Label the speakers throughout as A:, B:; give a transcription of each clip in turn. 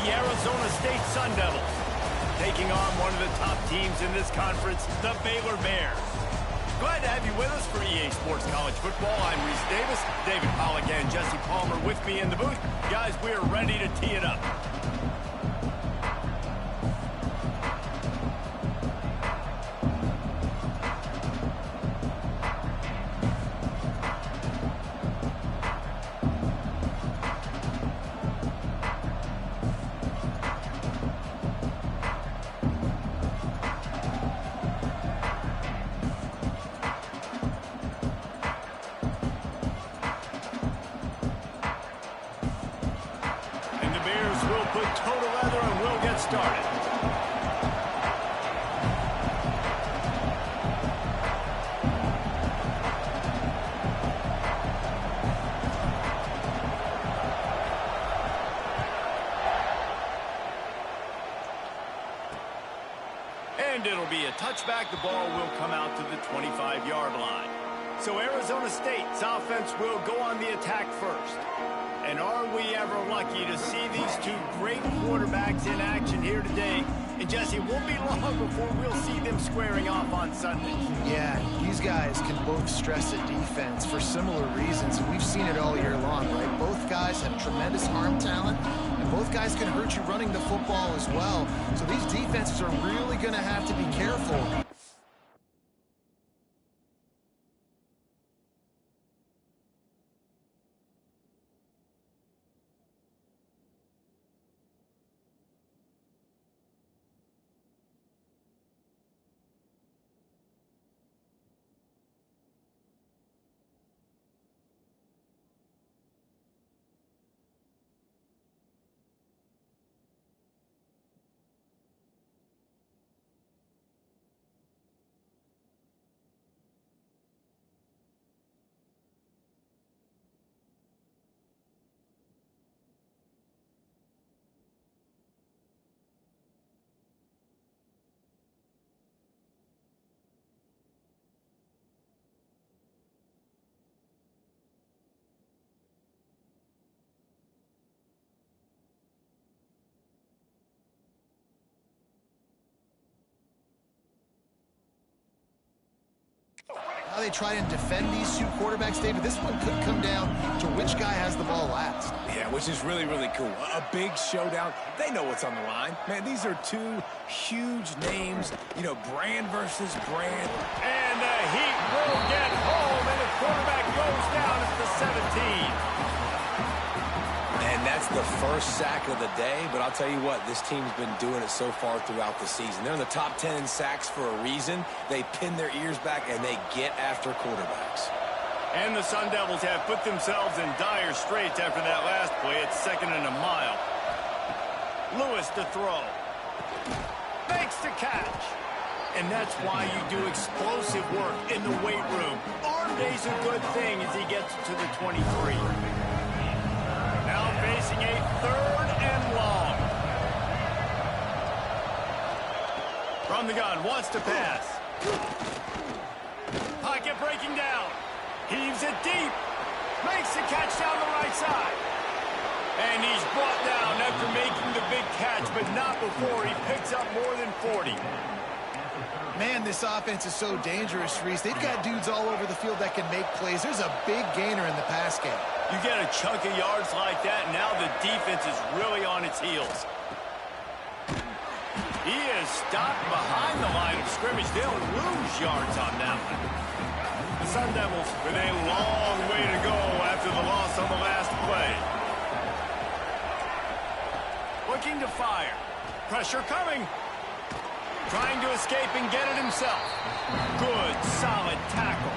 A: the Arizona State Sun Devils, taking on one of the top teams in this conference, the Baylor Bears. Glad to have you with us for EA Sports College Football. I'm Reese Davis, David Pollack and Jesse Palmer with me in the booth. Guys, we are ready to tee it up. We'll put total leather and we'll get started. And it'll be a touchback. The ball will come out to the 25-yard line. So Arizona State's offense will go on the attack first. And are we ever lucky to see these two great quarterbacks in action here today? And Jesse, it won't be long before we'll see them squaring off on Sunday.
B: Yeah, these guys can both stress a defense for similar reasons, and we've seen it all year long, right? Both guys have tremendous arm talent, and both guys can hurt you running the football as well. So these defenses are really going to have to be careful. How they try and defend these two quarterbacks, David, this one could come down to which guy has the ball last.
C: Yeah, which is really, really cool. A big showdown. They know what's on the line. Man, these are two huge names, you know, brand versus brand.
A: And the Heat will get home, and the quarterback goes down at the 17.
C: And that's the first sack of the day, but I'll tell you what, this team's been doing it so far throughout the season. They're in the top 10 in sacks for a reason. They pin their ears back, and they get after quarterbacks.
A: And the Sun Devils have put themselves in dire straits after that last play. It's 2nd and a mile. Lewis to throw. Makes the catch. And that's why you do explosive work in the weight room. Arm day's a good thing as he gets to the 23. Now facing a 3rd and long. From the gun, wants to pass. Pocket breaking down. Heaves it deep. Makes the catch down the right side. And he's brought down after making the big catch, but not before he picks up more than 40.
B: Man, this offense is so dangerous, Reese. They've got dudes all over the field that can make plays. There's a big gainer in the pass game.
A: You get a chunk of yards like that, and now the defense is really on its heels. He is stopped behind the line of scrimmage. They'll lose yards on that one. The Sun Devils with a long way to go after the loss on the last play. Looking to fire. Pressure coming. Trying to escape and get it himself. Good, solid tackle.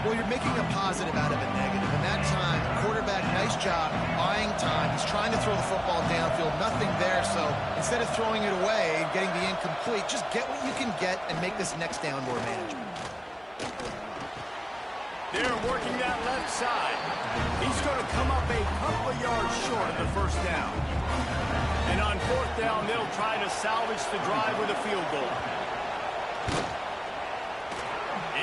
B: Well, you're making a positive out of a negative. And that time, quarterback, nice job, buying time. He's trying to throw the football downfield. Nothing there, so instead of throwing it away and getting the incomplete, just get what you can get and make this next down more manageable.
A: They're working that left side. He's going to come up a couple of yards short of the first down. And on 4th down, they'll try to salvage the drive with a field goal.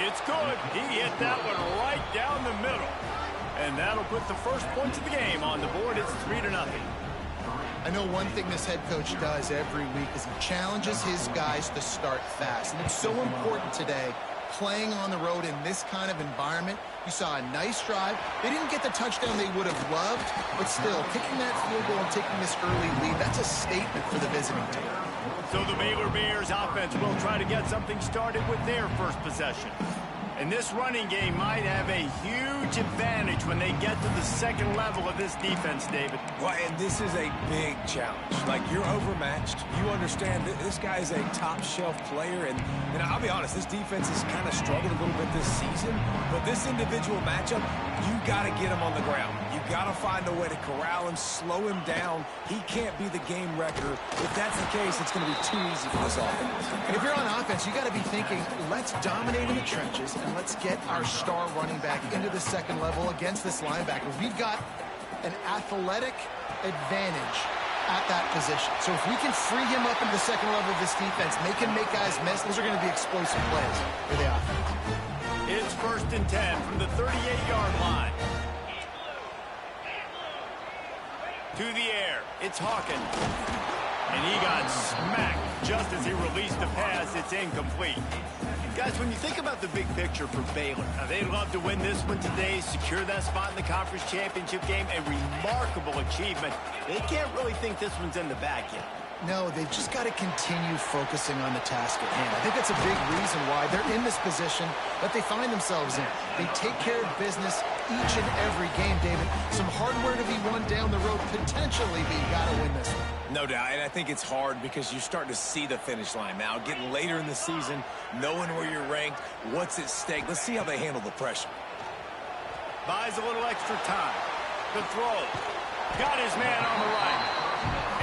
A: It's good. He hit that one right down the middle. And that'll put the first points of the game on the board. It's 3-0.
B: I know one thing this head coach does every week is he challenges his guys to start fast. And it's so important today, playing on the road in this kind of environment. You saw a nice drive. They didn't get the touchdown they would have loved, but still, kicking that field goal and taking this early lead, that's a statement for the visiting team.
A: So the Baylor Bears offense will try to get something started with their first possession. And this running game might have a huge advantage when they get to the second level of this defense, David.
C: Well, and this is a big challenge. Like, you're overmatched. You understand that this guy is a top-shelf player. And I'll be honest, this defense has kind of struggled a little bit this season. But this individual matchup, you got to get him on the ground. You got to find a way to corral him, slow him down. He can't be the game wrecker. If that's the case, it's going to be too easy for this offense.
B: And if you're on offense, you got to be thinking, let's dominate in the trenches and let's get our star running back into the second level against this linebacker. We've got an athletic advantage at that position. So if we can free him up into the second level of this defense, make him make guys miss, those are going to be explosive plays for the offense.
A: It's 1st and 10 from the 38-yard line. To the air, it's Hawkins. And he got smacked just as he released the pass. It's incomplete. Guys, when you think about the big picture for Baylor, they'd love to win this one today, secure that spot in the conference championship game, a remarkable achievement. They can't really think this one's in the bag yet.
B: No, they've just got to continue focusing on the task at hand. I think that's a big reason why they're in this position that they find themselves in. They take care of business each and every game, David. Some hardware to be won down the road, potentially, but you got to win this one.
C: No doubt, and I think it's hard because you start to see the finish line now. Getting later in the season, knowing where you're ranked, what's at stake. Let's see how they handle the pressure.
A: Buys a little extra time. The throw. Got his man on the right.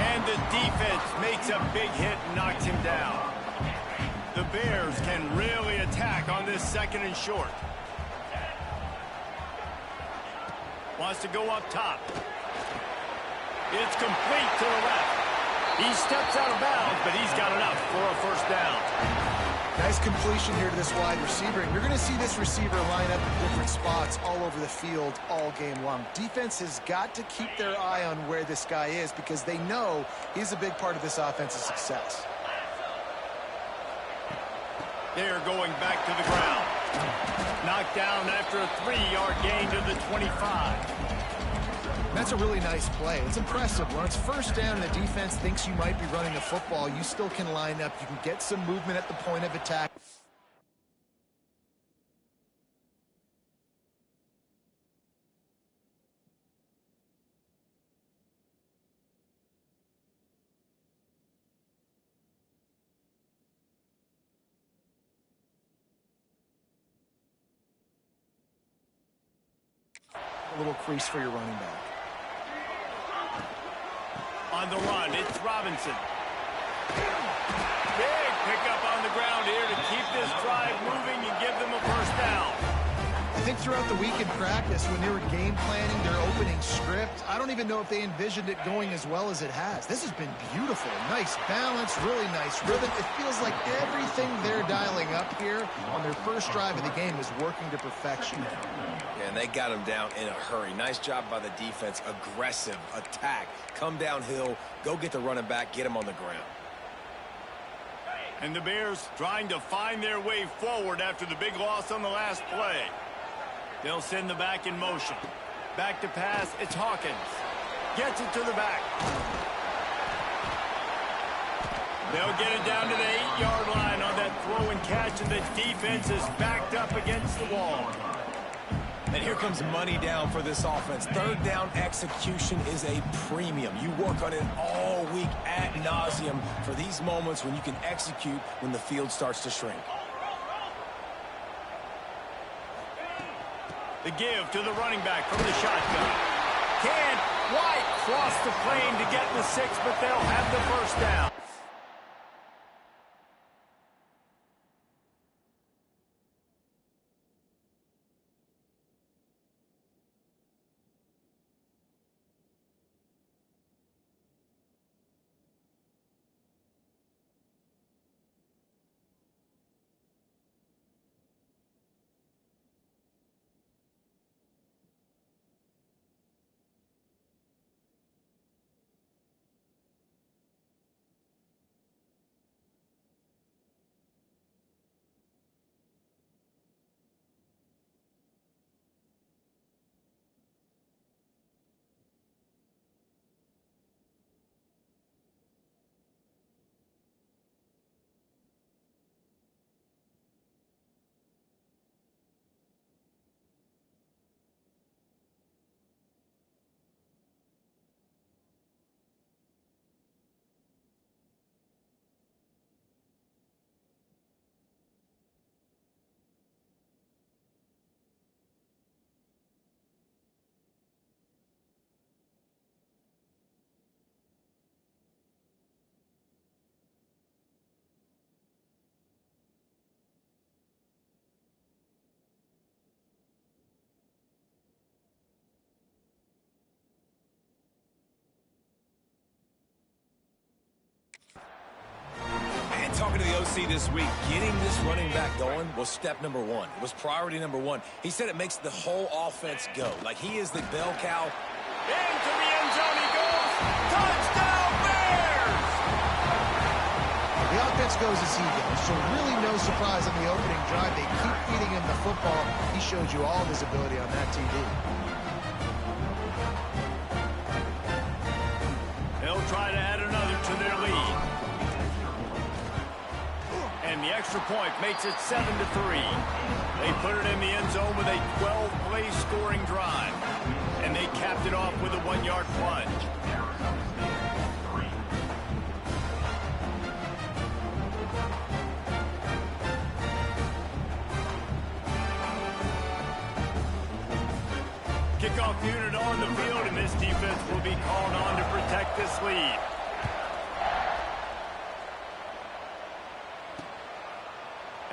A: And the defense makes a big hit and knocks him down. The Bears can really attack on this 2nd and short. Wants to go up top. It's complete to the left. He steps out of bounds, but he's got enough for a 1st down.
B: Nice completion here to this wide receiver. And you're going to see this receiver line up in different spots all over the field all game long. Defense has got to keep their eye on where this guy is because they know he's a big part of this offense's success.
A: They're going back to the ground. Knocked down after a 3-yard gain to the 25.
B: That's a really nice play. It's impressive. When it's 1st down and the defense thinks you might be running the football, you still can line up. You can get some movement at the point of attack. A little crease for your running back.
A: On the run, it's Robinson. Big pickup on the ground here to keep this drive moving and give them a 1st down.
B: I think throughout the week in practice, when they were game planning their opening script, I don't even know if they envisioned it going as well as it has. This has been beautiful. Nice balance, really nice rhythm. It feels like everything they're dialing up here on their first drive of the game is working to perfection.
C: And they got him down in a hurry. Nice job by the defense. Aggressive attack. Come downhill. Go get the running back. Get him on the ground.
A: And the Bears trying to find their way forward after the big loss on the last play. They'll send the back in motion. Back to pass. It's Hawkins. Gets it to the back. They'll get it down to the 8-yard line on that throw and catch, and the defense is backed up against the wall.
C: And here comes money down for this offense. 3rd down execution is a premium. You work on it all week ad nauseum for these moments when you can execute when the field starts to shrink.
A: The give to the running back from the shotgun. Can't quite cross the plane to get the 6, but they'll have the 1st down.
C: talking to the OC this week, getting this running back going was step number one. It was priority number one. He said it makes the whole offense go. Like he is the bell cow.
A: Into the end zone he goes. Touchdown, Bears!
B: The offense goes as he goes, so really no surprise on the opening drive. They keep feeding him the football. He showed you all of his ability on that TD.
A: They'll try to add another to their lead. And the extra point makes it 7-3. They put it in the end zone with a 12-play scoring drive. And they capped it off with a 1-yard plunge. Kickoff unit on the field, and this defense will be called on to protect this lead.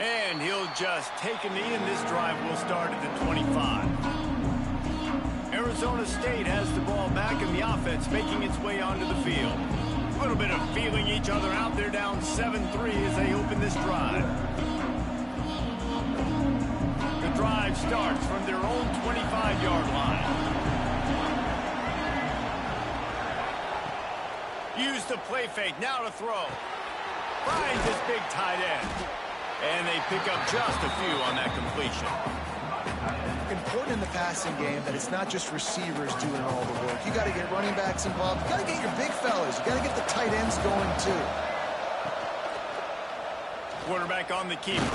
A: And he'll just take a knee, and this drive will start at the 25. Arizona State has the ball back, and the offense making its way onto the field. A little bit of feeling each other out. They're down 7-3 as they open this drive. The drive starts from their own 25-yard line. Use the play fake, now to throw. Finds his big tight end. And they pick up just a few on that completion.
B: Important in the passing game that it's not just receivers doing all the work. You got to get running backs involved. You got to get your big fellas. You got to get the tight ends going too.
A: Quarterback on the keeper.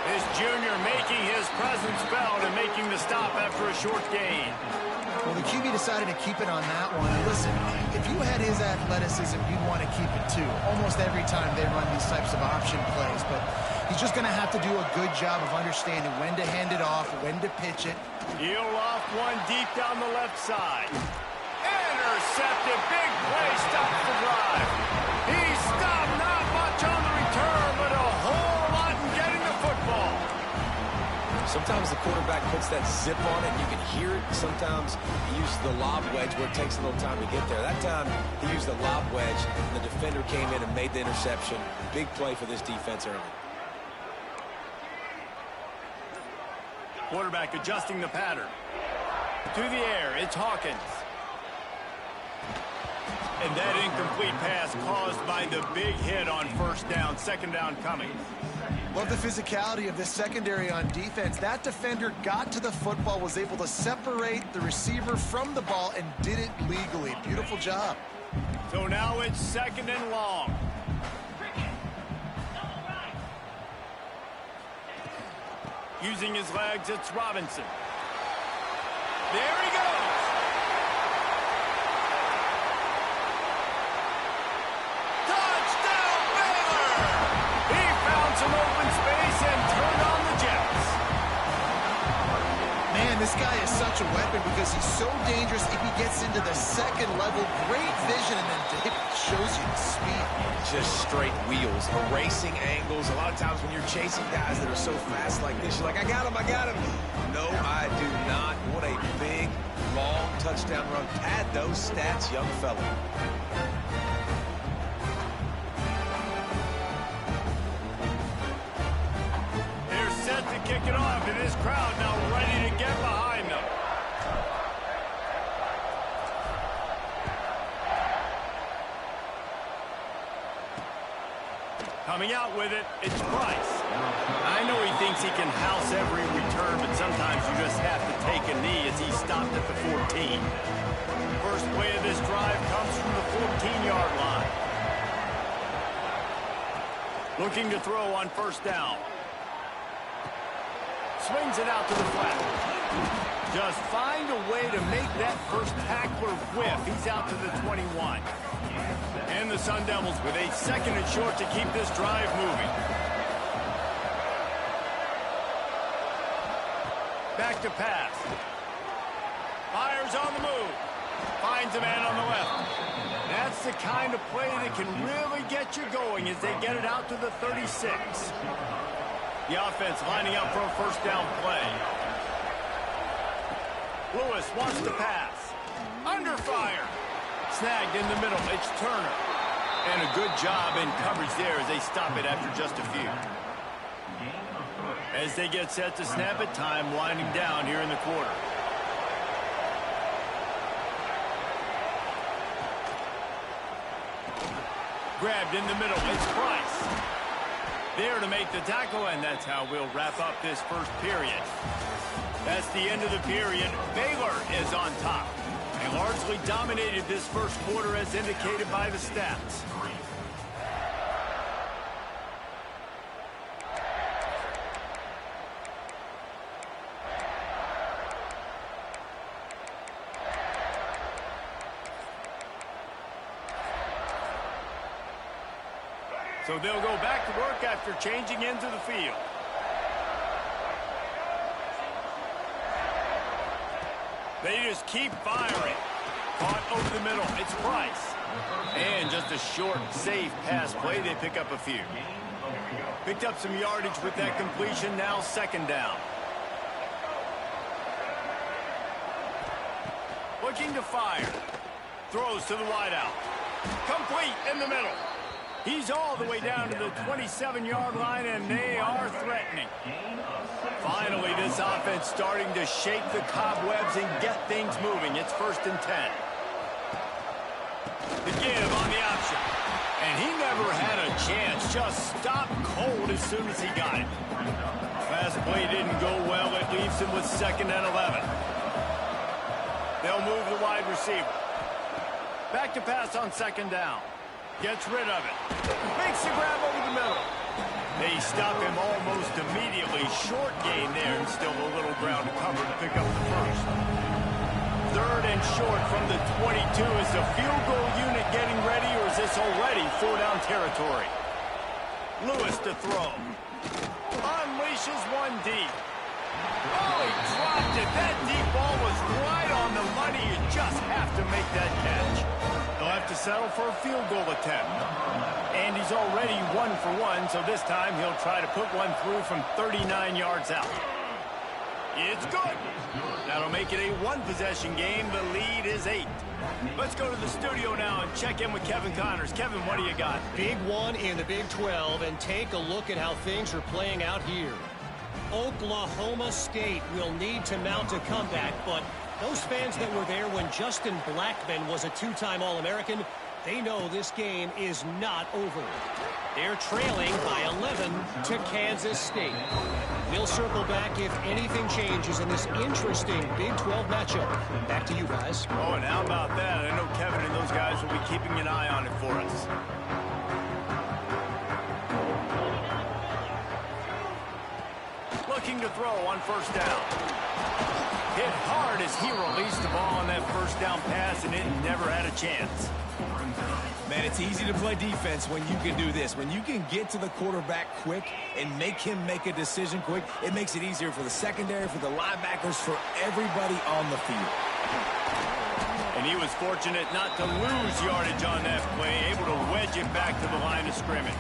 A: This junior making his presence felt and making the stop after a short gain.
B: Well, the QB decided to keep it on that one. And listen, if you had his athleticism, you'd want to keep it too. Almost every time they run these types of option plays. But he's just going to have to do a good job of understanding when to hand it off, when to pitch it.
A: He'll off one deep down the left side. Intercepted. Big play. Stops the drive. He stopped. Not much on the return, but a whole lot in getting the football.
C: Sometimes the quarterback puts that zip on it, and you can hear it. Sometimes he uses the lob wedge where it takes a little time to get there. That time, he used the lob wedge, and the defender came in and made the interception. Big play for this defense early.
A: Quarterback adjusting the pattern. To the air, it's Hawkins. And that incomplete pass caused by the big hit on first down. Second down coming.
B: Love the physicality of this secondary on defense. That defender got to the football, was able to separate the receiver from the ball, and did it legally. Beautiful job.
A: So now it's second and long. Using his legs, it's Robinson. There he goes. Touchdown, Baylor! He found some open space and turned on the Jets.
B: Man, this guy is such a weapon because he's so dangerous if he gets into the second level. Great vision, and then David shows you the speed.
C: Just straight wheels, erasing angles. A lot of times when you're chasing guys that are so fast like this, you're like, I got him, I got him. No, I do not. What a big, long touchdown run. Pad those stats, young fella.
A: They're set to kick it off, and this crowd now ready to get behind them. Coming out with it, it's Price. I know he thinks he can house every return, but sometimes you just have to take a knee as he stopped at the 14. First play of this drive comes from the 14-yard line. Looking to throw on first down. Swings it out to the flat. Just find a way to make that first tackler whiff. He's out to the 21. And the Sun Devils with a second and short to keep this drive moving. Back to pass. Fires on the move. Finds a man on the left. That's the kind of play that can really get you going as they get it out to the 36. The offense lining up for a first down play. Lewis wants to pass. Under fire. Snagged in the middle. It's Turner. And a good job in coverage there as they stop it after just a few. As they get set to snap it, time winding down here in the quarter. Grabbed in the middle. It's Price. There to make the tackle, and that's how we'll wrap up this first period. That's the end of the period. Baylor is on top. They largely dominated this first quarter as indicated by the stats. So they'll go back to work after changing into the field. They just keep firing. Caught over the middle. It's Price. And just a short, safe pass play. They pick up a few. Picked up some yardage with that completion. Now second down. Looking to fire. Throws to the wideout. Complete in the middle. He's all the way down to the 27-yard line, and they are threatening. Finally, this offense starting to shake the cobwebs and get things moving. It's 1st and 10. The give on the option. And he never had a chance. Just stopped cold as soon as he got it. Pass play didn't go well. It leaves him with 2nd and 11. They'll move the wide receiver. Back to pass on 2nd down. Gets rid of it. Makes the grab over the middle. They stop him almost immediately. Short gain there and still a little ground to cover to pick up the first. 3rd and short from the 22. Is the field goal unit getting ready, or is this already 4-down territory? Lewis to throw. Unleashes one deep. Oh, he dropped it. That deep ball was right on the money. You just have to make that catch. They'll have to settle for a field goal attempt. And he's already 1 for 1, so this time he'll try to put one through from 39 yards out. It's good. That'll make it a one-possession game. The lead is 8. Let's go to the studio now and check in with Kevin Connors. Kevin, what do you got?
D: Big one in the Big 12, and take a look at how things are playing out here. Oklahoma State will need to mount a comeback, but those fans that were there when Justin Blackmon was a 2-time All-American, they know this game is not over. They're trailing by 11 to Kansas State. We'll circle back if anything changes in this interesting Big 12 matchup. Back to you guys.
A: Oh, and how about that? I know Kevin and those guys will be keeping an eye on it for us. Looking to throw on 1st down. Hit hard as he released the ball on that 1st down pass, and it never had a chance.
C: Man, it's easy to play defense when you can do this. When you can get to the quarterback quick and make him make a decision quick, it makes it easier for the secondary, for the linebackers, for everybody on the field.
A: And he was fortunate not to lose yardage on that play, able to wedge it back to the line of scrimmage.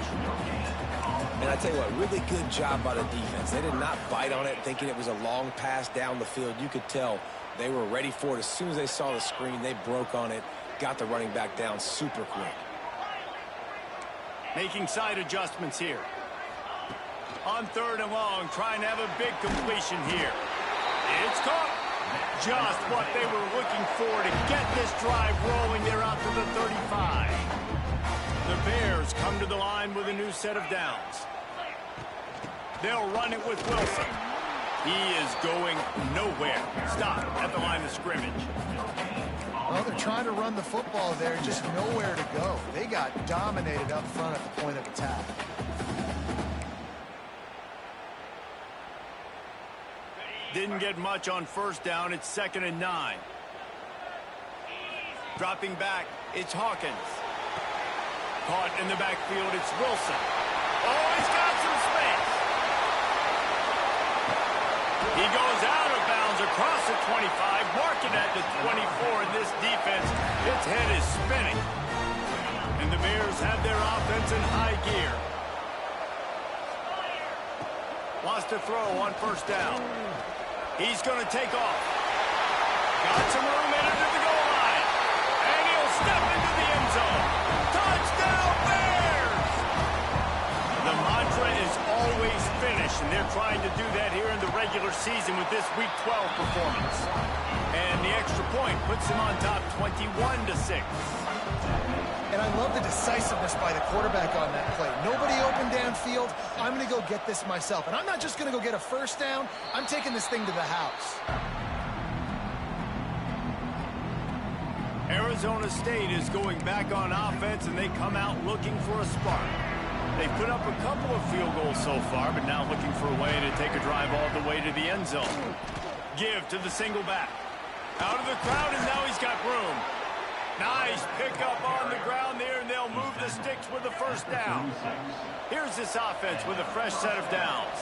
C: And I tell you what, really good job by the defense. They did not bite on it thinking it was a long pass down the field. You could tell they were ready for it. As soon as they saw the screen, they broke on it, got the running back down super quick.
A: Making side adjustments here. On 3rd and long, trying to have a big completion here. It's caught. Just what they were looking for to get this drive rolling. They're out to the 35. The Bears come to the line with a new set of downs. They'll run it with Wilson. He is going nowhere. Stop at the line of scrimmage.
B: Well, they're trying to run the football there, just nowhere to go. They got dominated up front at the point of attack.
A: Didn't get much on 1st down. It's 2nd and 9. Dropping back, it's Hawkins. Caught in the backfield, it's Wilson. Oh, he's got some space. He goes out of bounds across the 25, marking at the 24. In this defense, its head is spinning. And the Bears have their offense in high gear. Wants to throw on 1st down. He's going to take off. Got some room in it at the goal line. And he'll step into the end zone. Touchdown, regular season with this Week 12 performance. And the extra point puts them on top 21-6.
B: And I love the decisiveness by the quarterback on that play. Nobody open downfield. I'm going to go get this myself. And I'm not just going to go get a first down. I'm taking this thing to the house.
A: Arizona State is going back on offense, and they come out looking for a spark. They put up a couple of field goals so far, but now looking for a way to take a drive all the way to the end zone. Give to the single back. Out of the crowd, and now he's got room. Nice pickup on the ground there, and they'll move the sticks with the first down. Here's this offense with a fresh set of downs.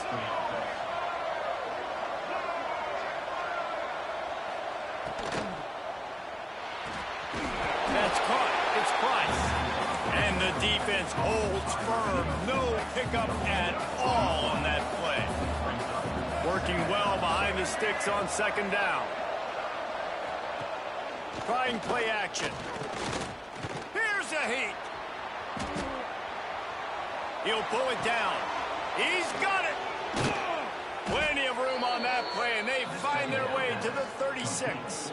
A: That's caught. It's Price. And the defense holds firm. No pickup at all on that play. Working well behind the sticks on second down. Trying play action. Here's a heat. He'll pull it down. He's got it. Plenty of room on that play, and they find their way to the 36.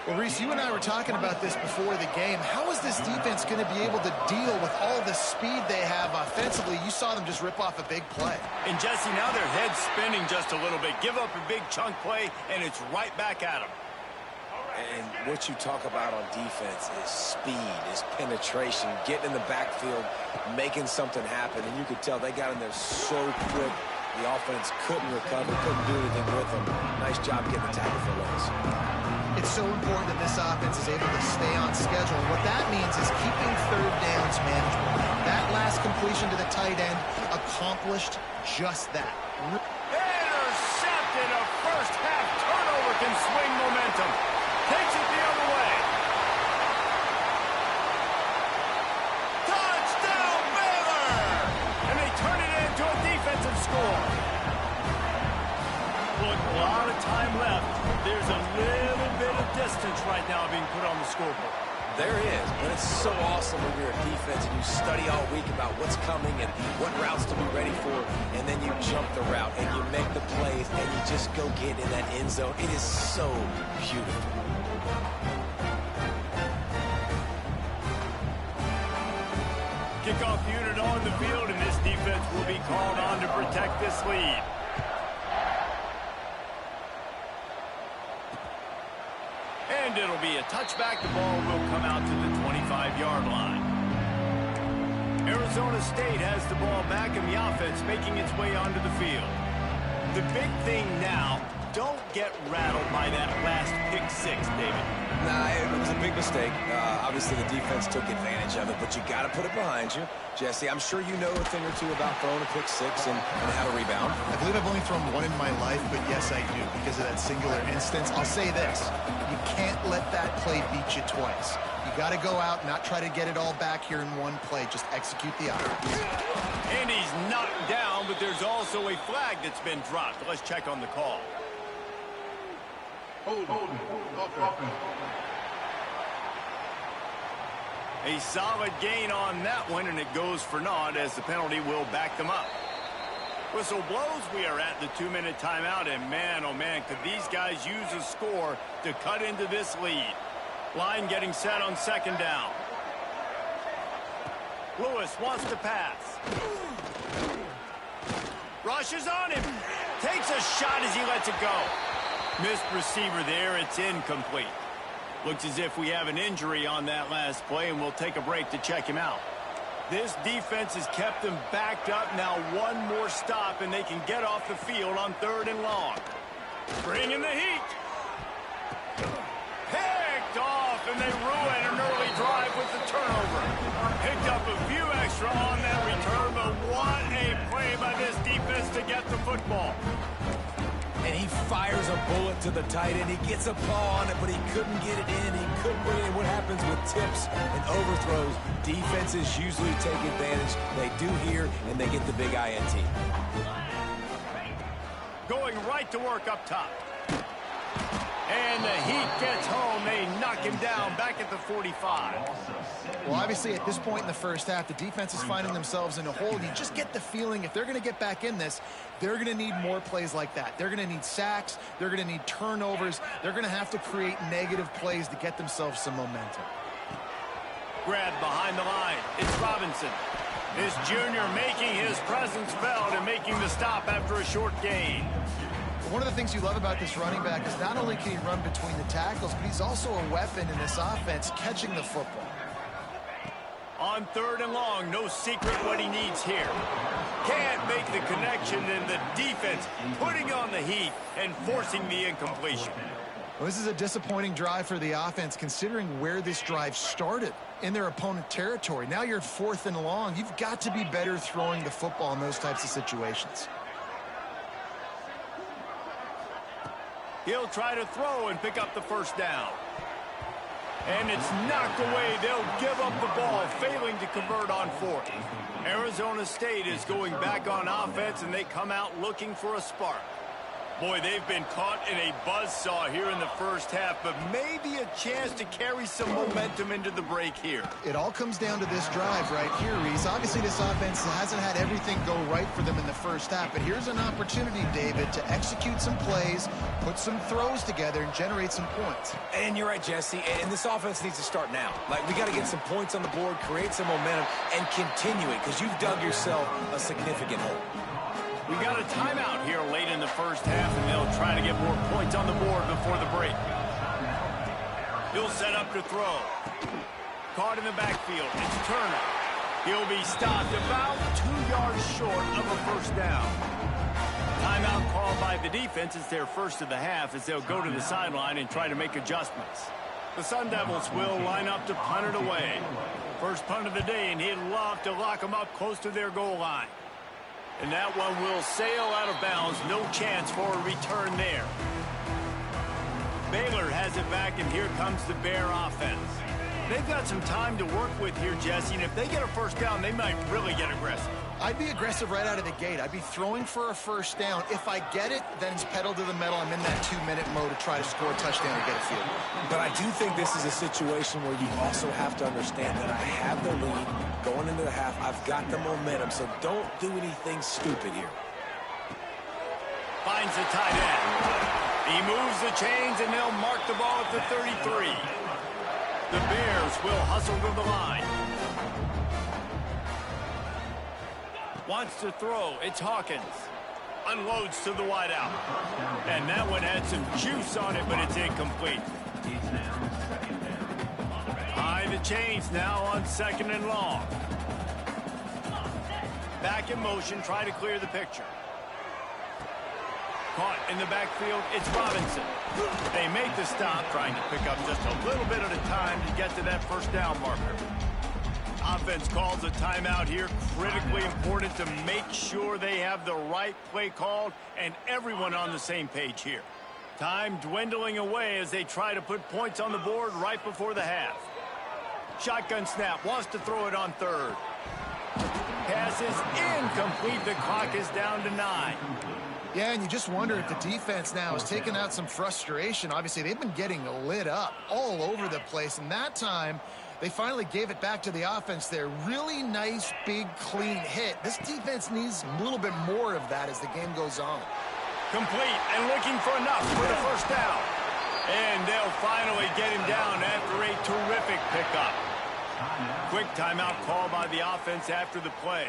B: Well, Reese, you and I were talking about this before the game. How is this defense going to be able to deal with all the speed they have offensively? You saw them just rip off a big play.
A: And, Jesse, now their head's spinning just a little bit. Give up a big chunk play, and it's right back at them.
C: And what you talk about on defense is speed, is penetration, getting in the backfield, making something happen. And you could tell they got in there so quick. The offense couldn't recover, couldn't do anything with them. Nice job getting the tackle for loss.
B: It's so important that this offense is able to stay on schedule. And what that means is keeping third downs manageable. That last completion to the tight end accomplished just that.
A: Intercepted. A first half turnover can swing momentum. Takes it the other way. Touchdown, Baylor! And they turn it into a defensive score. Look, a lot of time left. There's a little bit of distance right now being put on the scoreboard.
C: There is, but it's so awesome when you're a defense and you study all week about what's coming and what routes to be ready for, and then you jump the route and you make the plays and you just go get in that end zone. It is so beautiful.
A: Kickoff unit on the field, and this defense will be called on to protect this lead. And it'll be a touchback. The ball will come out to the 25-yard line. Arizona State has the ball back, and the offense making its way onto the field. The big thing now, don't get rattled by that last pick six, David.
C: Nah, it was a big mistake. Obviously, the defense took advantage of it, but you got to put it behind you. Jesse, I'm sure you know a thing or two about throwing a pick six and how to rebound.
B: I believe I've only thrown one in my life, but yes, I do, because of that singular instance. I'll say this. You can't let that play beat you twice. You got to go out, not try to get it all back here in one play. Just execute the offense.
A: And he's knocked down, but there's also a flag that's been dropped. Let's check on the call. A solid gain on that one, and it goes for naught as the penalty will back them up. Whistle blows. We are at the 2-minute timeout, and man, oh man, could these guys use a score to cut into this lead. Line getting set on second down. Lewis wants to pass. Rushes on him. Takes a shot as he lets it go. Missed receiver there. It's incomplete. Looks as if we have an injury on that last play, and we'll take a break to check him out. This defense has kept them backed up. Now one more stop, and they can get off the field on 3rd and long. Bringing the heat. Picked off, and they ruin an early drive with the turnover. Picked up a few extra on that return, but what a play by this defense to get the football.
C: And he fires a bullet to the tight end. He gets a paw on it, but he couldn't get it in. He couldn't put it in. What happens with tips and overthrows? Defenses usually take advantage. They do here, and they get the big INT.
A: Going right to work up top. And the Heat gets home. They knock him down back at the 45.
B: Well, obviously, at this point in the first half, the defense is finding themselves in a hole. You just get the feeling if they're going to get back in this, they're going to need more plays like that. They're going to need sacks. They're going to need turnovers. They're going to have to create negative plays to get themselves some momentum.
A: Grab behind the line. It's Robinson. His junior making his presence felt and making the stop after a short gain.
B: One of the things you love about this running back is not only can he run between the tackles, but he's also a weapon in this offense catching the football.
A: On 3rd and long, no secret what he needs here. Can't make the connection, and the defense putting on the heat and forcing the incompletion.
B: Well, this is a disappointing drive for the offense considering where this drive started in their opponent territory. Now you're 4th and long. You've got to be better throwing the football in those types of situations.
A: He'll try to throw and pick up the first down. And it's knocked away. They'll give up the ball, failing to convert on 4th. Arizona State is going back on offense, and they come out looking for a spark. Boy, they've been caught in a buzzsaw here in the first half, but maybe a chance to carry some momentum into the break here.
B: It all comes down to this drive right here, Reese. Obviously, this offense hasn't had everything go right for them in the first half, but here's an opportunity, David, to execute some plays, put some throws together, and generate some points.
C: And you're right, Jesse, and this offense needs to start now. Like, we got to get some points on the board, create some momentum, and continue it, because you've dug yourself a significant hole.
A: We got a timeout here late in the first half, and they'll try to get more points on the board before the break. He'll set up to throw. Caught in the backfield. It's Turner. He'll be stopped about 2 yards short of a first down. Timeout called by the defense. It's their first of the half as they'll go to the sideline and try to make adjustments. The Sun Devils will line up to punt it away. First punt of the day, and he'd love to lock them up close to their goal line. And that one will sail out of bounds. No chance for a return there. Baylor has it back, and here comes the Bear offense. They've got some time to work with here, Jesse, and if they get a first down, they might really get aggressive.
B: I'd be aggressive right out of the gate. I'd be throwing for a first down. If I get it, then it's pedal to the metal. I'm in that 2-minute mode to try to score a touchdown or get a field.
C: But I do think this is a situation where you also have to understand that I have the lead going into the half. I've got the momentum, so don't do anything stupid here.
A: Finds the tight end. He moves the chains, and they'll mark the ball at the 33. The Bears will hustle to the line. Wants to throw. It's Hawkins. Unloads to the wideout. And that one had some juice on it, but it's incomplete. High the chains now on 2nd and long. Back in motion, try to clear the picture. Caught in the backfield, it's Robinson. They make the stop, trying to pick up just a little bit at a time to get to that first down marker. Offense calls a timeout here. Critically important to make sure they have the right play called and everyone on the same page here. Time dwindling away as they try to put points on the board right before the half. Shotgun snap, wants to throw it on 3rd. Pass is incomplete. The clock is down to 9.
B: Yeah, and you just wonder if the defense now has taken out some frustration. Obviously, they've been getting lit up all over the place, and that time they finally gave it back to the offense there. Really nice, big, clean hit. This defense needs a little bit more of that as the game goes on.
A: Complete and looking for enough for the first down. And they'll finally get him down after a terrific pickup. Quick timeout call by the offense after the play.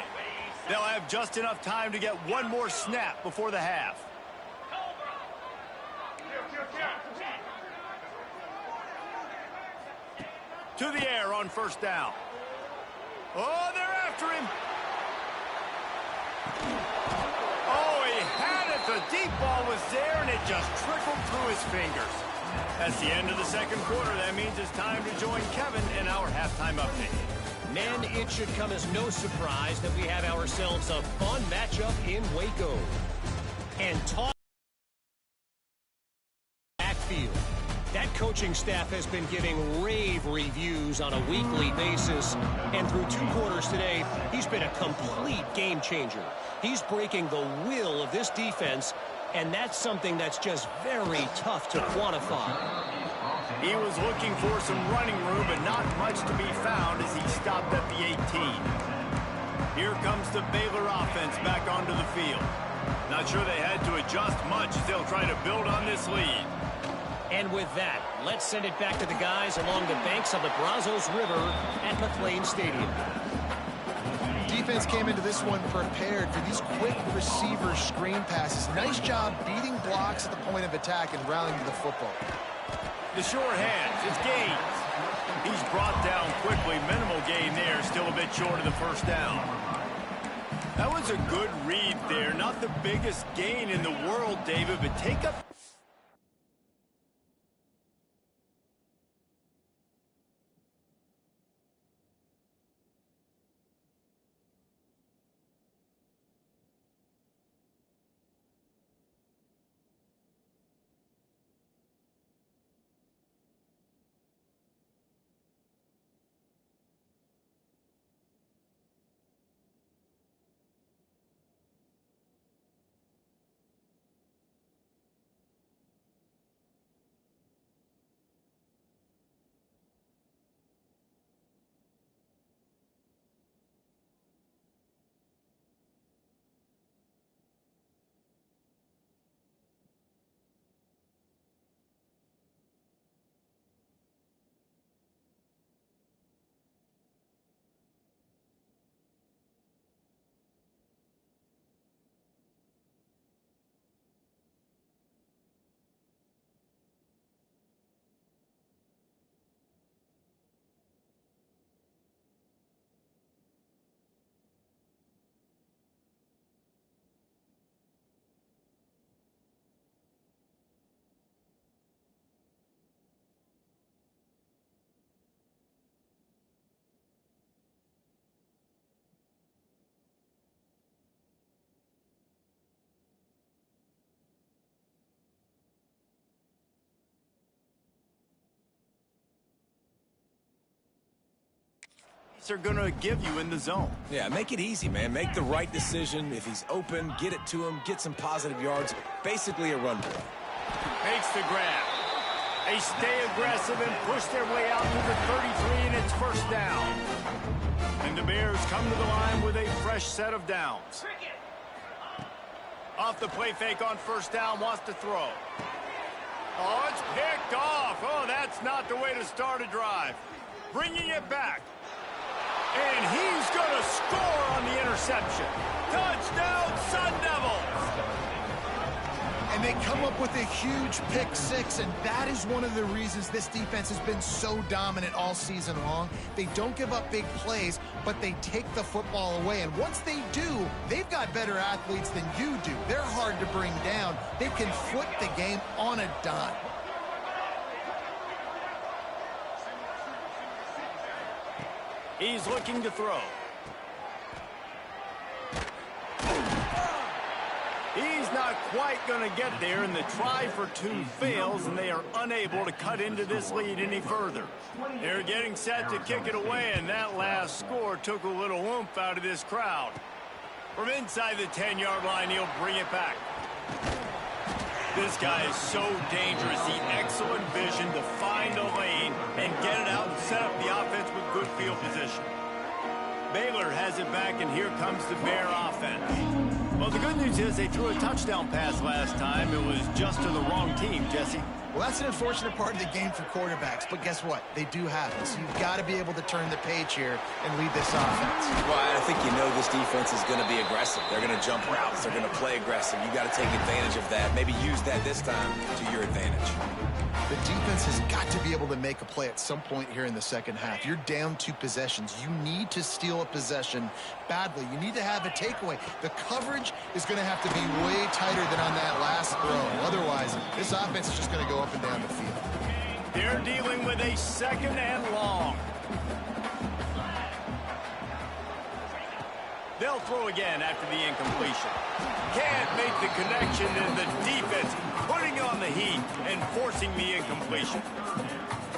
A: They'll have just enough time to get one more snap before the half. To the air on first down. Oh, they're after him. Oh, he had it. The deep ball was there, and it just trickled through his fingers. That's the end of the second quarter. That means it's time to join Kevin in our halftime update.
D: Men, it should come as no surprise that we have ourselves a fun matchup in Waco. And talk backfield. That coaching staff has been giving rave reviews on a weekly basis. And through 2 quarters today, he's been a complete game changer. He's breaking the will of this defense And that's something that's just very tough to quantify.
A: He was looking for some running room, but not much to be found as he stopped at the 18. Here comes the Baylor offense back onto the field. Not sure they had to adjust much as they'll try to build on this lead.
D: And with that, let's send it back to the guys along the banks of the Brazos River at McLean Stadium.
B: Defense came into this one prepared for these quick receiver screen passes. Nice job beating blocks at the point of attack and rallying to the football.
A: The short hands, it's Gaines. He's brought down quickly. Minimal gain there, still a bit short of the first down. That was a good read there. Not the biggest gain in the world, David, but take up. Are going to give you in the zone.
C: Yeah, make it easy, man. Make the right decision. If he's open, get it to him, get some positive yards. Basically a run play.
A: Makes the grab. They stay aggressive and push their way out to the 33, and it's first down. And the Bears come to the line with a fresh set of downs. Off the play fake on first down, wants to throw. Oh, it's picked off. Oh, that's not the way to start a drive. Bringing it back. And he's going to score on the interception. Touchdown, Sun Devils!
B: And they come up with a huge pick six, and that is one of the reasons this defense has been so dominant all season long. They don't give up big plays, but they take the football away. And once they do, they've got better athletes than you do. They're hard to bring down. They can flip the game on a dime.
A: He's looking to throw. He's not quite going to get there, and the try for two fails, and they are unable to cut into this lead any further. They're getting set to kick it away, and that last score took a little oomph out of this crowd. From inside the 10-yard line, he'll bring it back. This guy is so dangerous. He excellent vision to find a lane and get it out and set up the offense with good field position. Baylor has it back, and here comes the Bear offense. Well, the good news is they threw a touchdown pass last time. It was just to the wrong team, Jesse.
B: Well, that's an unfortunate part of the game for quarterbacks, but guess what? They do happen, so you've got to be able to turn the page here and lead this offense.
C: Well, I think you know this defense is going to be aggressive. They're going to jump routes. They're going to play aggressive. You got to take advantage of that. Maybe use that this time to your advantage.
B: The defense has got to be able to make a play at some point here in the second half. You're down 2 possessions. You need to steal a possession badly. You need to have a takeaway. The coverage is going to have to be way tighter than on that last throw. Otherwise, this offense is just going to go up and down the field.
A: They're dealing with a second and long. They'll throw again after the incompletion. Can't make the connection, and the defense putting on the heat and forcing the incompletion.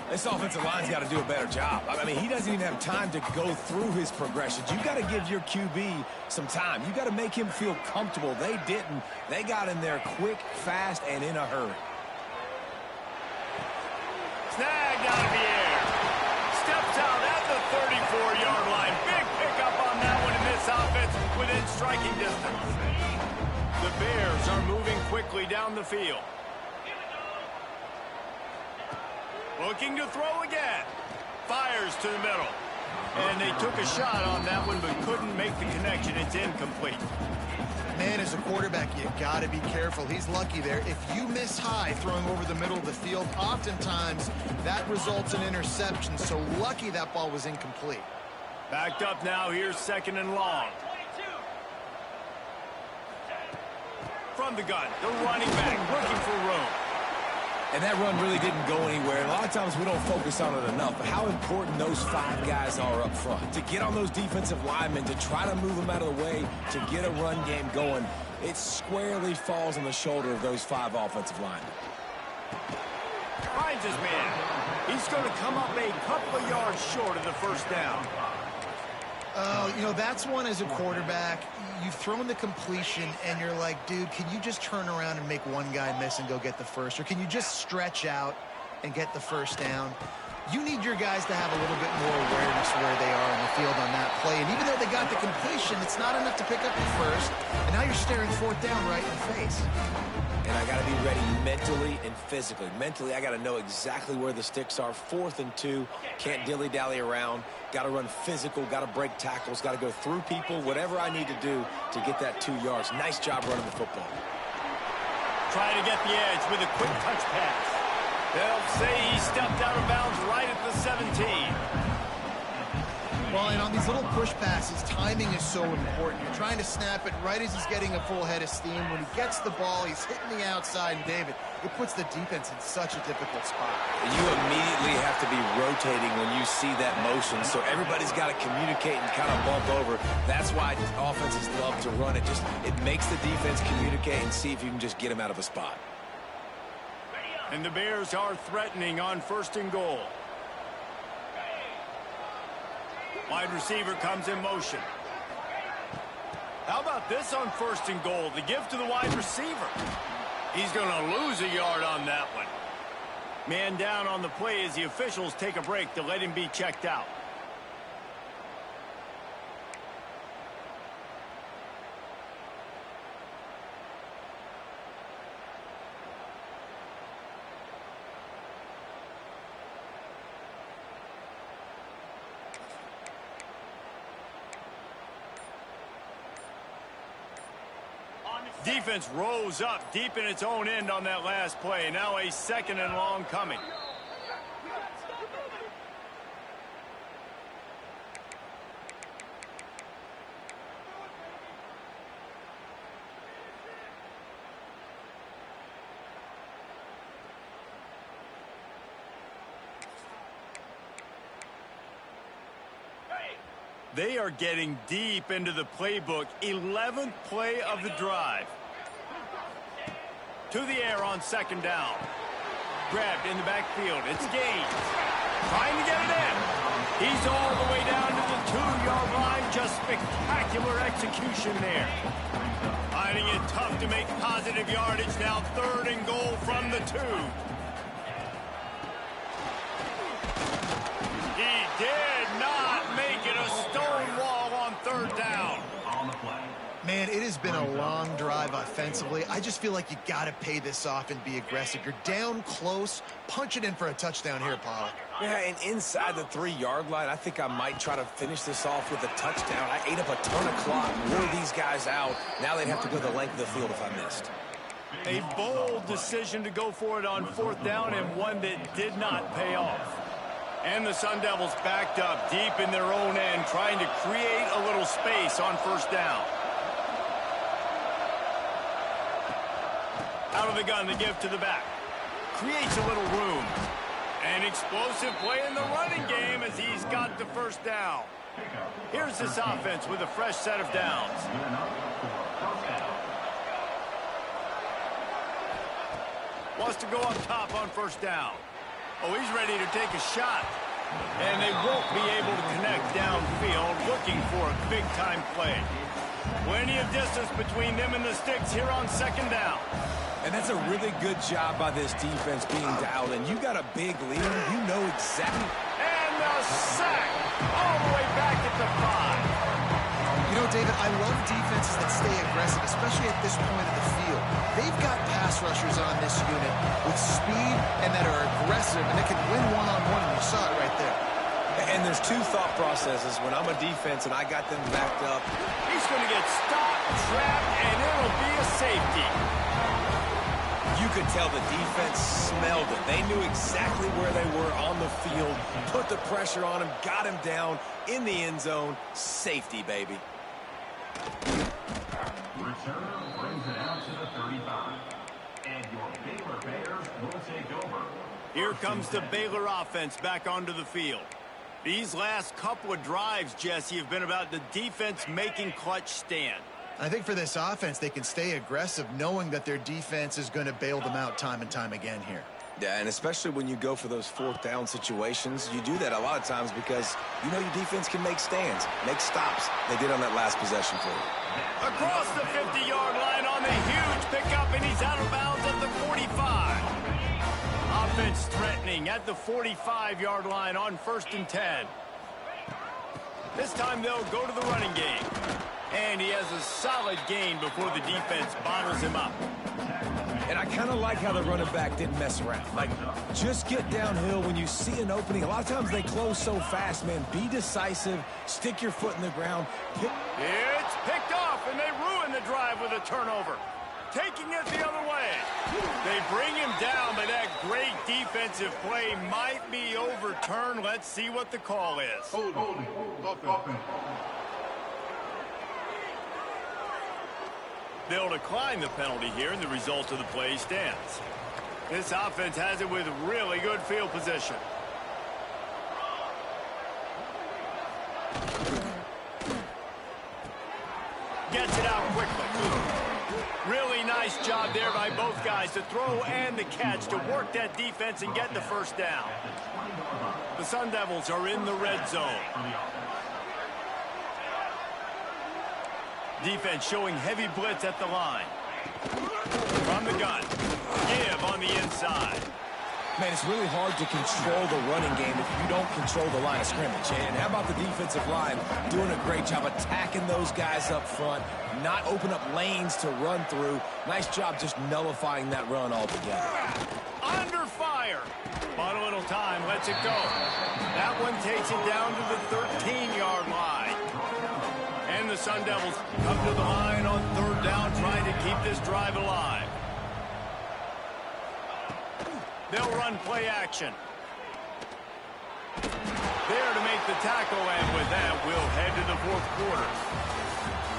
C: This offensive line's got to do a better job. I mean, he doesn't even have time to go through his progressions. You got to give your QB some time. You got to make him feel comfortable. They didn't. They got in there quick, fast, and in a hurry.
A: Snagged out of the air. Steps out at the 34-yard line. Big pickup on that one in this offense within striking distance. The Bears are moving quickly down the field. Looking to throw again. Fires to the middle. And they took a shot on that one but couldn't make the connection. It's incomplete.
B: Man, as a quarterback, you got to be careful. He's lucky there. If you miss high throwing over the middle of the field, oftentimes that results in interception. So lucky that ball was incomplete.
A: Backed up now. Here's second and long. From the gun, the running back looking for room.
C: And that run really didn't go anywhere. And a lot of times we don't focus on it enough. But how important those 5 guys are up front. To get on those defensive linemen, to try to move them out of the way, to get a run game going, it squarely falls on the shoulder of those 5 offensive linemen.
A: Finds his man. He's going to come up a couple of yards short of the first down.
B: You know, that's one as a quarterback. You've thrown the completion, and you're like, dude, can you just turn around and make one guy miss and go get the first? Or can you just stretch out and get the first down? You need your guys to have a little bit more awareness where they are in the field on that play. And even though they got the completion, it's not enough to pick up the first. And now you're staring 4th down right in the face.
C: And I got to be ready mentally and physically. Mentally, I got to know exactly where the sticks are. 4th and 2. Can't dilly-dally around. Got to run physical. Got to break tackles. Got to go through people. Whatever I need to do to get that 2 yards. Nice job running the football.
A: Trying to get the edge with a quick touch pass. They'll say he stepped out of bounds right at the 17.
B: Well, and on these little push passes, timing is so important. You're trying to snap it right as he's getting a full head of steam. When he gets the ball, he's hitting the outside, and David, it puts the defense in such a difficult spot.
C: You immediately have to be rotating when you see that motion, so everybody's got to communicate and kind of bump over. That's why offenses love to run it. It makes the defense communicate and see if you can just get them out of a spot.
A: And the Bears are threatening on 1st and goal. Wide receiver comes in motion. How about this on 1st and goal? The give to the wide receiver. He's going to lose a yard on that one. Man down on the play as the officials take a break to let him be checked out. Defense rose up deep in its own end on that last play. Now a 2nd and long coming. They are getting deep into the playbook. 11th play of the drive. To the air on 2nd down. Grabbed in the backfield. It's Gaines. Trying to get it in. He's all the way down to the 2-yard line. Just spectacular execution there. Finding it tough to make positive yardage. Now 3rd and goal from the 2. He did not make it. A stone wall on 3rd down.
B: Man, it has been a long drive offensively. I just feel like you got to pay this off and be aggressive. You're down close. Punch it in for a touchdown here, Paul.
C: Yeah, and inside the 3-yard line, I think I might try to finish this off with a touchdown. I ate up a ton of clock, wore these guys out. Now they'd have to go the length of the field if I missed.
A: A bold decision to go for it on 4th down, and one that did not pay off. And the Sun Devils backed up deep in their own end, trying to create a little space on 1st down. Out of the gun, the give to the back. Creates a little room. An explosive play in the running game as he's got the 1st down. Here's this offense with a fresh set of downs. Wants to go up top on 1st down. Oh, he's ready to take a shot. And they won't be able to connect downfield, looking for a big-time play. Plenty of distance between them and the sticks here on second down.
C: And that's a really good job by this defense being dialed in. You got a big lead. You know exactly.
A: And the sack all the way back at the 5.
B: You know, David, I love defenses that stay aggressive, especially at this point of the field. They've got pass rushers on this unit with speed and that are aggressive, and they can win one-on-one, and you saw it right there.
C: And there's two thought processes. When I'm a defense and I got them backed up,
A: he's going to get stopped, trapped, and it'll be a safety.
C: You could tell the defense smelled it. They knew exactly where they were on the field, put the pressure on him, got him down in the end zone. Safety, baby.
E: Returner brings it out to the 35. And your Baylor Bears will take over.
A: Here comes the Baylor offense back onto the field. These last couple of drives, Jesse, have been about the defense making clutch stand.
B: I think for this offense, they can stay aggressive knowing that their defense is going to bail them out time and time again here.
C: Yeah, and especially when you go for those fourth down situations, you do that a lot of times because you know your defense can make stands, make stops. They did on that last possession for you.
A: Across the 50-yard line on the huge pickup, and he's out of bounds at the 45. Offense threatening at the 45-yard line on 1st and 10. This time they'll go to the running game. And he has a solid gain before the defense bottles him up.
C: And I kind of like how the running back didn't mess around. Like, just get downhill when you see an opening. A lot of times they close so fast, man. Be decisive. Stick your foot in the ground.
A: It's picked off, and they ruin the drive with a turnover. Taking it the other way. They bring him down, but that great defensive play might be overturned. Let's see what the call is. They'll decline the penalty here, and the result of the play stands. This offense has it with really good field position. Gets it out quickly. Really nice job there by both guys to throw and the catch to work that defense and get the first down. The Sun Devils are in the red zone. Defense showing heavy blitz at the line. From the gun. Give on the inside.
C: Man, it's really hard to control the running game if you don't control the line of scrimmage. And how about the defensive line doing a great job attacking those guys up front, not open up lanes to run through. Nice job just nullifying that run altogether.
A: Under fire. But a little time, lets it go. That one takes it down to the 13-yard line. And the Sun Devils come to the line on 3rd down, trying to keep this drive alive. They'll run play action. There to make the tackle, and with that, we'll head to the 4th quarter.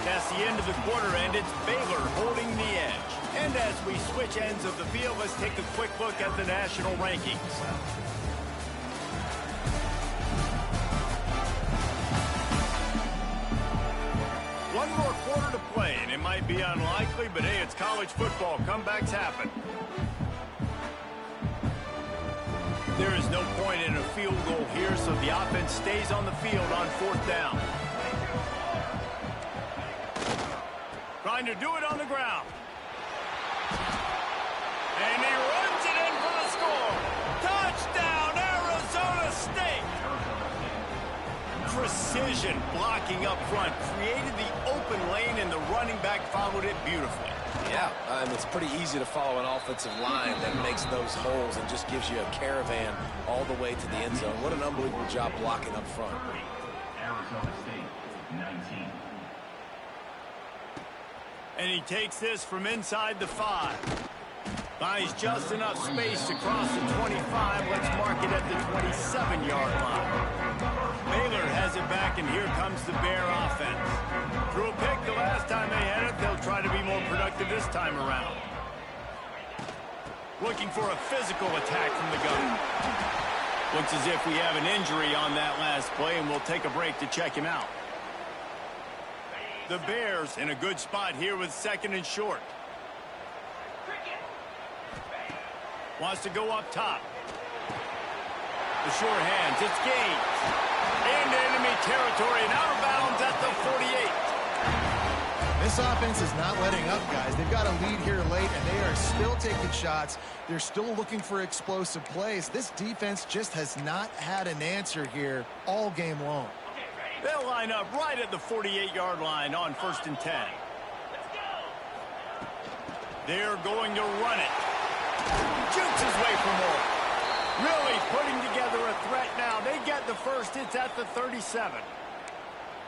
A: That's the end of the quarter, and it's Baylor holding the edge. And as we switch ends of the field, let's take a quick look at the national rankings. One more quarter to play, and it might be unlikely, but hey, it's college football. Comebacks happen. There is no point in a field goal here, so the offense stays on the field on 4th down. Trying to do it on the ground. And he runs it in for the score. Touchdown, Arizona State! Precision blocking up front created the open lane, and the running back followed it beautifully.
C: Yeah, it's pretty easy to follow an offensive line that makes those holes and just gives you a caravan all the way to the end zone. What an unbelievable job blocking up front.
E: Arizona State, 19.
A: And he takes this from inside the 5. Buys just enough space to cross the 25. Let's mark it at the 27-yard line. Baylor has it back, and here comes the Bear offense. Threw a pick the last time they had it. They'll try to be more productive this time around. Looking for a physical attack from the gun. Looks as if we have an injury on that last play, and we'll take a break to check him out. The Bears in a good spot here with 2nd and short. Wants to go up top. The sure hands, it's gained. Into enemy territory and out of bounds at the 48.
B: This offense is not letting up, guys. They've got a lead here late, and they are still taking shots. They're still looking for explosive plays. This defense just has not had an answer here all game long.
A: They'll line up right at the 48-yard line on 1st and 10. They're going to run it. Jukes his way for more. Really putting together a threat now. They get the first. It's at the 37.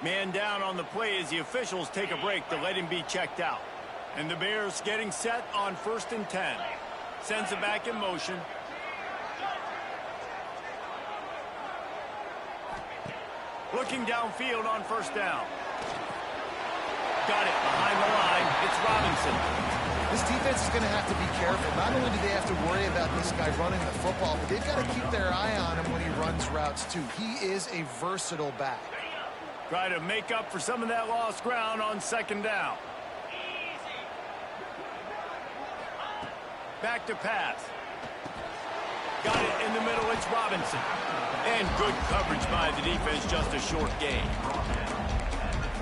A: Man down on the play as the officials take a break to let him be checked out. And the Bears getting set on 1st and 10. Sends it back in motion. Looking downfield on 1st down. Got it behind the line. It's Robinson.
B: This defense is going to have to be careful. Not only do they have to worry about this guy running the football, but they've got to keep their eye on him when he runs routes, too. He is a versatile back.
A: Try to make up for some of that lost ground on 2nd down. Back to pass. Got it in the middle. It's Robinson. And good coverage by the defense. Just a short gain.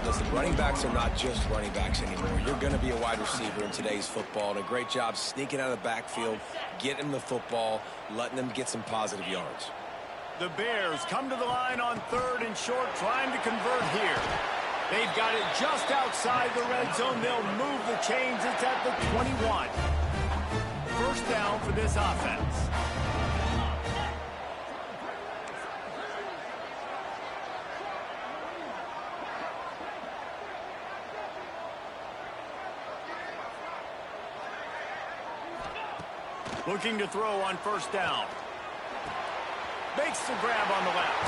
C: Listen, running backs are not just running backs anymore. You're going to be a wide receiver in today's football. And a great job sneaking out of the backfield, getting them the football, letting them get some positive yards.
A: The Bears come to the line on 3rd and short, trying to convert here. They've got it just outside the red zone. They'll move the chains. It's at the 21. 1st down for this offense. Looking to throw on 1st down. Makes the grab on the left.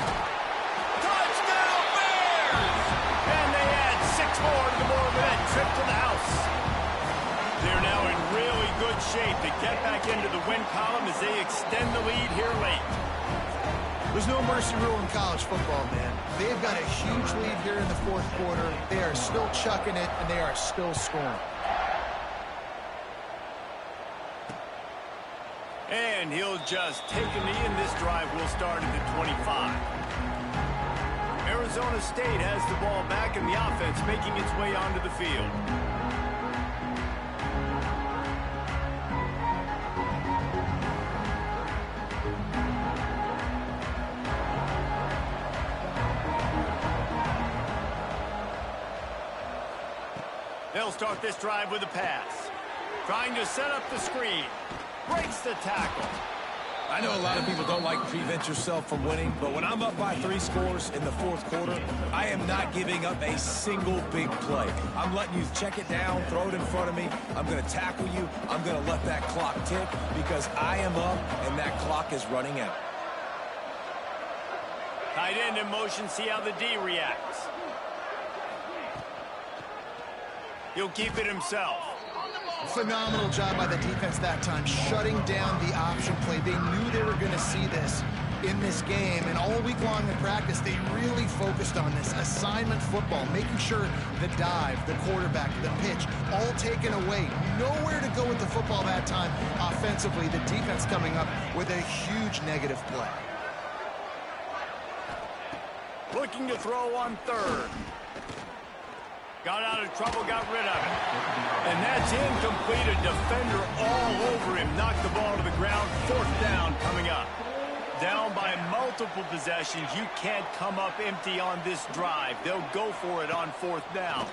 A: Touchdown Bears! And they add 6 more to the board with that trip to the house. They're now in really good shape to get back into the win column as they extend the lead here late.
B: There's no mercy rule in college football, man. They've got a huge lead here in the 4th quarter. They are still chucking it, and they are still scoring.
A: And he'll just take a knee, and this drive will start at the 25. Arizona State has the ball back, and the offense making its way onto the field. They'll start this drive with a pass. Trying to set up the screen. Breaks the tackle.
C: I know a lot of people don't like to prevent yourself from winning, but when I'm up by 3 scores in the 4th quarter, I am not giving up a single big play. I'm letting you check it down, throw it in front of me. I'm going to tackle you. I'm going to let that clock tick because I am up and that clock is running out.
A: Tight end in motion, see how the D reacts. He'll keep it himself.
B: Phenomenal job by the defense that time, shutting down the option play. They knew they were going to see this in this game, and all week long in practice, they really focused on this assignment football, making sure the dive, the quarterback, the pitch, all taken away. Nowhere to go with the football that time offensively. The defense coming up with a huge negative play.
A: Looking to throw on 3rd. Got out of trouble, got rid of it. And that's incomplete. A defender all over him. Knocked the ball to the ground. 4th down coming up. Down by multiple possessions. You can't come up empty on this drive. They'll go for it on 4th down.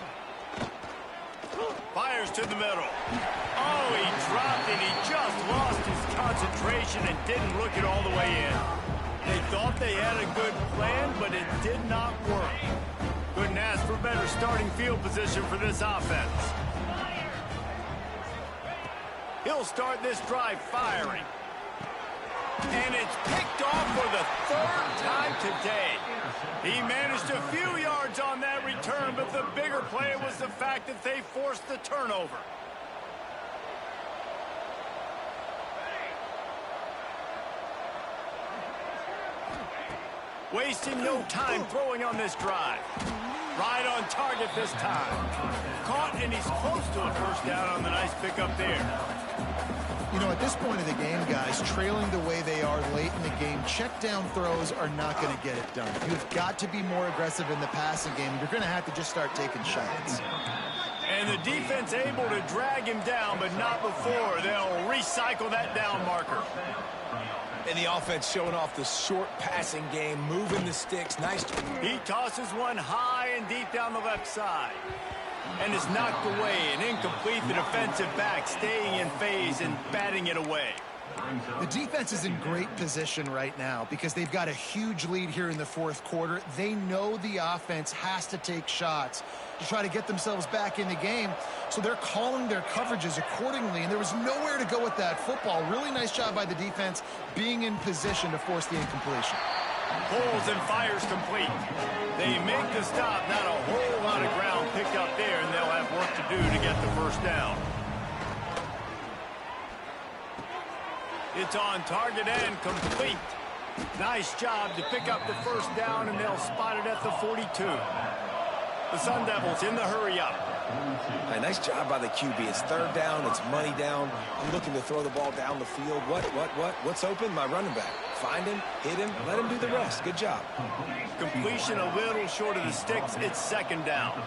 A: Fires to the middle. Oh, he dropped it. He just lost his concentration and didn't look it all the way in. They thought they had a good plan, but it did not work. Couldn't ask for better starting field position for this offense. He'll start this drive firing. And it's picked off for the 3rd time today. He managed a few yards on that return, but the bigger play was the fact that they forced the turnover. Wasting no time throwing on this drive. Right on target this time. Caught, and he's close to a 1st down on the nice pickup there.
B: You know, at this point of the game, guys, trailing the way they are late in the game, check down throws are not going to get it done. You've got to be more aggressive in the passing game. You're going to have to just start taking shots.
A: And the defense able to drag him down, but not before. They'll recycle that down marker.
C: And the offense showing off the short passing game, moving the sticks. Nice.
A: He tosses one high and deep down the left side. And is knocked away and incomplete. The defensive back staying in phase and batting it away.
B: The defense is in great position right now because they've got a huge lead here in the fourth quarter. They know the offense has to take shots to try to get themselves back in the game. So they're calling their coverages accordingly, and there was nowhere to go with that football. Really nice job by the defense being in position to force the incompletion.
A: Pulls and fires complete. They make the stop. Not a whole lot of ground picked up there, and they'll have work to do to get the first down. It's on target and complete. Nice job to pick up the first down, and they'll spot it at the 42. The Sun Devils in the hurry up.
C: Hey, nice job by the QB. It's third down. It's money down. I'm looking to throw the ball down the field. What's open? My running back. Find him, hit him, let him do the rest. Good job.
A: Completion a little short of the sticks. It's second down.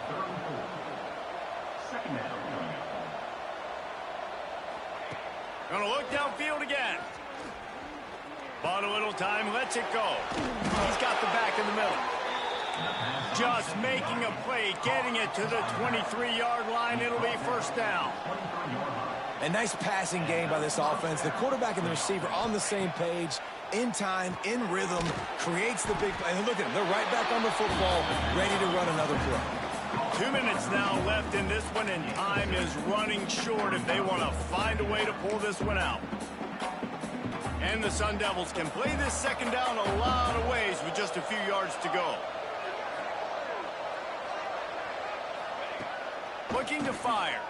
A: Gonna look downfield again. Bought a little time, lets it go. He's got the back in the middle. Just making a play, getting it to the 23-yard line. It'll be first down.
C: A nice passing game by this offense. The quarterback and the receiver on the same page, in time, in rhythm, creates the big play. And look at them. They're right back on the football, ready to run another play.
A: 2 minutes now left in this one, and time is running short if they want to find a way to pull this one out. And the Sun Devils can play this second down a lot of ways with just a few yards to go. Looking to fire.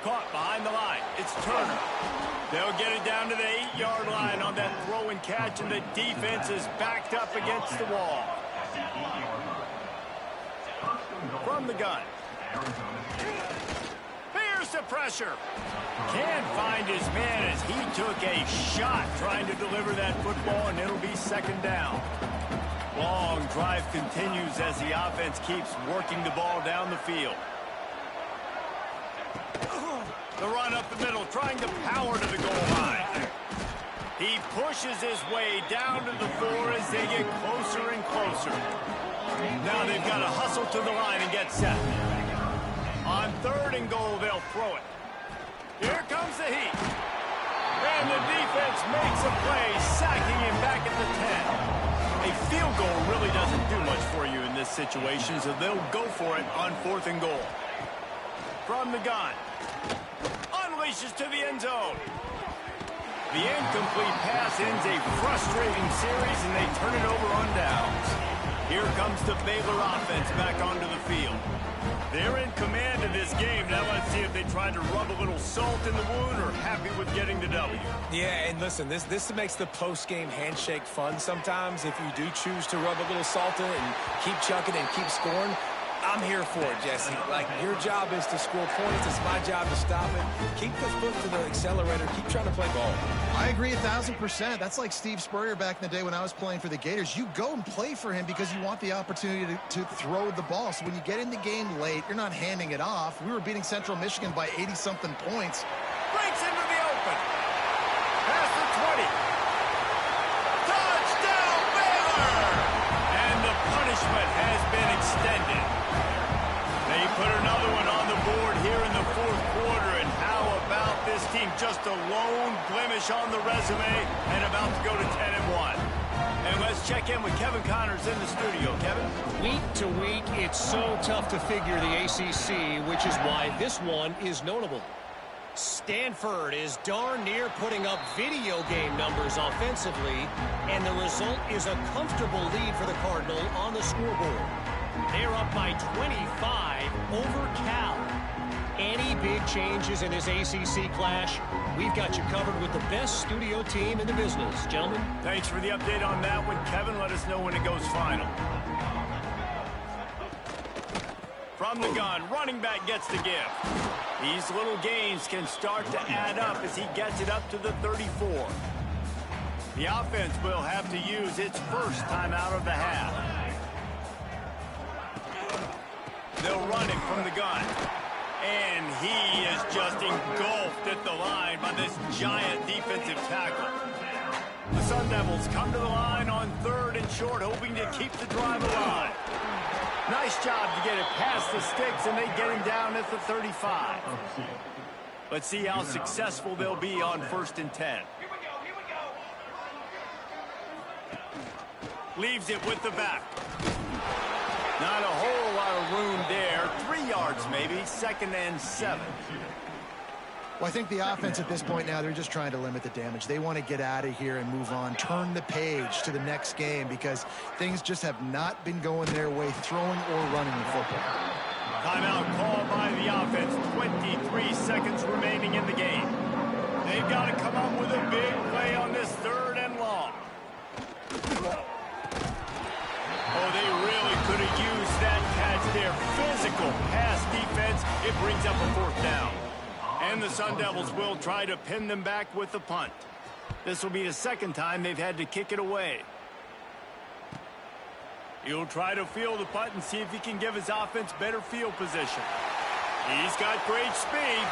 A: Caught behind the line. It's Turner. They'll get it down to the 8-yard line on that throw and catch, and the defense is backed up against the wall. From the gun. Here's the pressure. Can't find his man as he took a shot trying to deliver that football, and it'll be second down. Long drive continues as the offense keeps working the ball down the field. The run up the middle, trying to power to the goal line. He pushes his way down to the 4 as they get closer and closer. Now they've got to hustle to the line and get set. On third and goal, they'll throw it. Here comes the heat. And the defense makes a play, sacking him back at the 10. A field goal really doesn't do much for you in this situation, so they'll go for it on fourth and goal. From the gun. Unleashes to the end zone. The incomplete pass ends a frustrating series, and they turn it over on downs. Here comes the Baylor offense back onto the field. They're in command of this game. Now let's see if they try to rub a little salt in the wound or happy with getting the W.
C: Yeah, and listen, this makes the post-game handshake fun sometimes. If you do choose to rub a little salt in it and keep chucking and keep scoring, I'm here for it, Jesse. Like, your job is to score points. It's my job to stop it. Keep the foot to the accelerator. Keep trying to play ball.
B: I agree 1,000%. That's like Steve Spurrier back in the day when I was playing for the Gators. You go and play for him because you want the opportunity to throw the ball. So when you get in the game late, you're not handing it off. We were beating Central Michigan by 80-something points.
A: Breaks into the open. Past the 20. Touchdown, Baylor! And the punishment has been extended. They put another one on the board here in the fourth quarter, and how about this team? Just a lone blemish on the resume and about to go to 10-1. And let's check in with Kevin Connors in the studio. Kevin?
D: Week to week, it's so tough to figure the ACC, which is why this one is notable. Stanford is darn near putting up video game numbers offensively, and the result is a comfortable lead for the Cardinal on the scoreboard. They're up by 25 over Cal. Any big changes in this ACC clash, we've got you covered with the best studio team in the business. Gentlemen.
A: Thanks for the update on that one, Kevin. Let us know when it goes final. From the gun, running back gets the give. These little gains can start to add up as he gets it up to the 34. The offense will have to use its first timeout of the half. They'll run it from the gun. And he is just engulfed at the line by this giant defensive tackle. The Sun Devils come to the line on 3rd and short, hoping to keep the drive alive. Nice job to get it past the sticks, and they get him down at the 35. Let's see how successful they'll be on 1st and 10. Leaves it with the back. Not a whole lot of room there. 3 yards maybe, 2nd and 7.
B: Well, I think the offense at this point now, they're just trying to limit the damage. They want to get out of here and move on, turn the page to the next game because things just have not been going their way, throwing or running the football.
A: Timeout called by the offense. 23 seconds remaining in the game. They've got to come up with a big play on this 3rd and long. Oh, they really could have used that catch there. Physical pass defense. It brings up a 4th down. And the Sun Devils will try to pin them back with the punt. This will be the 2nd time they've had to kick it away. He'll try to field the punt and see if he can give his offense better field position. He's got great speed.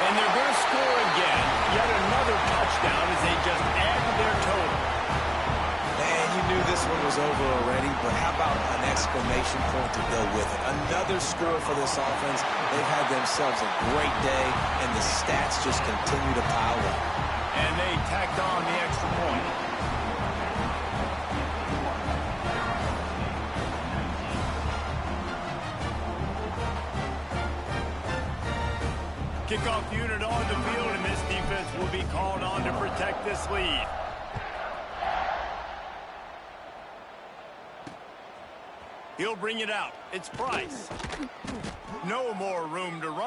A: And they're going to score again. Yet another touchdown as they just add to their total.
C: Man, you knew this one was over already, but how about an exclamation point to go with it? Another score for this offense. They've had themselves a great day, and the stats just continue to pile up.
A: And they tacked on the extra point. Kickoff unit on the field, and this defense will be called on to protect this lead. He'll bring it out. It's Price. No more room to run.